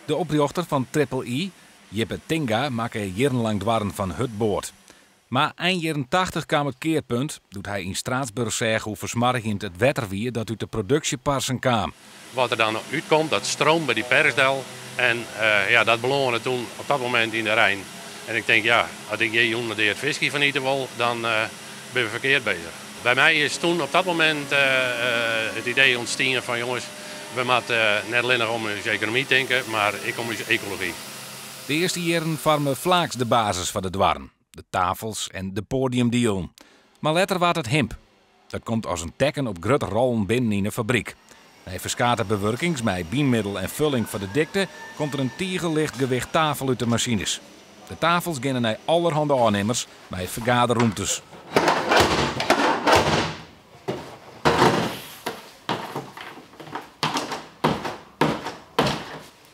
De oprichter van Triple I, Jippe Tinga, maakte jarenlang dwarren van het boord. Maar eind jaren 80 kwam het keerpunt, doet hij in Straatsburg zeggen hoe versmargend het wetter weer dat uit de productieparsen kwam. Wat er dan uitkomt, dat stroomt bij die persdel. En dat belonen toen op dat moment in de Rijn. En ik denk, ja, als ik je onder het visje van eten wil, dan ben je verkeerd bezig. Bij mij is toen op dat moment het idee ontstaan van jongens, we moeten net alleen om onze economie denken, maar ik om onze ecologie. De eerste jaren vormde Vlaaks de basis van de dwarren. De tafels en de podiumdeal. Maar later werd het himp. Dat komt als een teken op grote rollen binnen in een fabriek. Bij verschate bewerkings, met bienmiddel en vulling van de dikte, komt er een tiegellicht gewicht tafel uit de machines. De tafels gaan naar allerhande aannemers bij vergaderruimtes.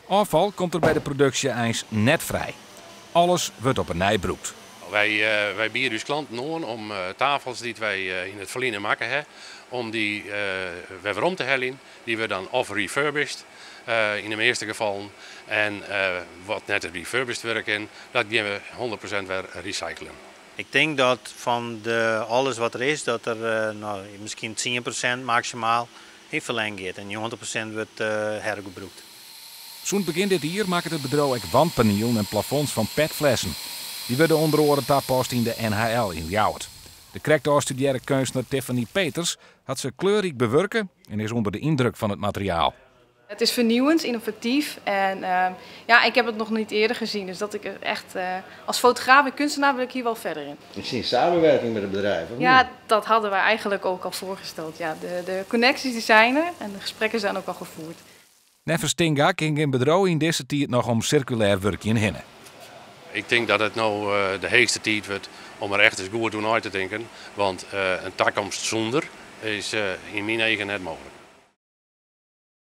Afval komt er bij de productie eens net vrij. Alles wordt op een nijbroekt. Wij bieden dus klanten aan om tafels die wij in het verleden maken hebben, om die weer om te hellen. Die we dan of refurbished in de meeste gevallen. En wat net het refurbished werken, dat gaan we 100% weer recyclen. Ik denk dat van alles wat er is, dat er misschien 10% maximaal in verlengd gaat. En die 100% wordt hergebruikt. Zo'n begin dit jaar maakt het bedrijf ook wandpanelen en plafonds van petflessen. Die worden onder andere tapast in de NHL in Ljouwert. De correctdoorstudeerde kunstenaar Tiffany Peters had ze kleurrijk bewerken en is onder de indruk van het materiaal. Het is vernieuwend, innovatief en ik heb het nog niet eerder gezien. Dus dat ik er echt als fotograaf en kunstenaar wil ik hier wel verder in. Ik zie samenwerking met het bedrijf. Ja, dat hadden wij eigenlijk ook al voorgesteld. Ja, de connecties die zijn er en de gesprekken zijn ook al gevoerd. Nevens Tinga ging in bedrijf in deze tijd nog om circulair werkje heen. Ik denk dat het nou de heetste tijd wordt om er echt eens goed over te denken. Want een toekomst zonder is in mijn eigen net mogelijk.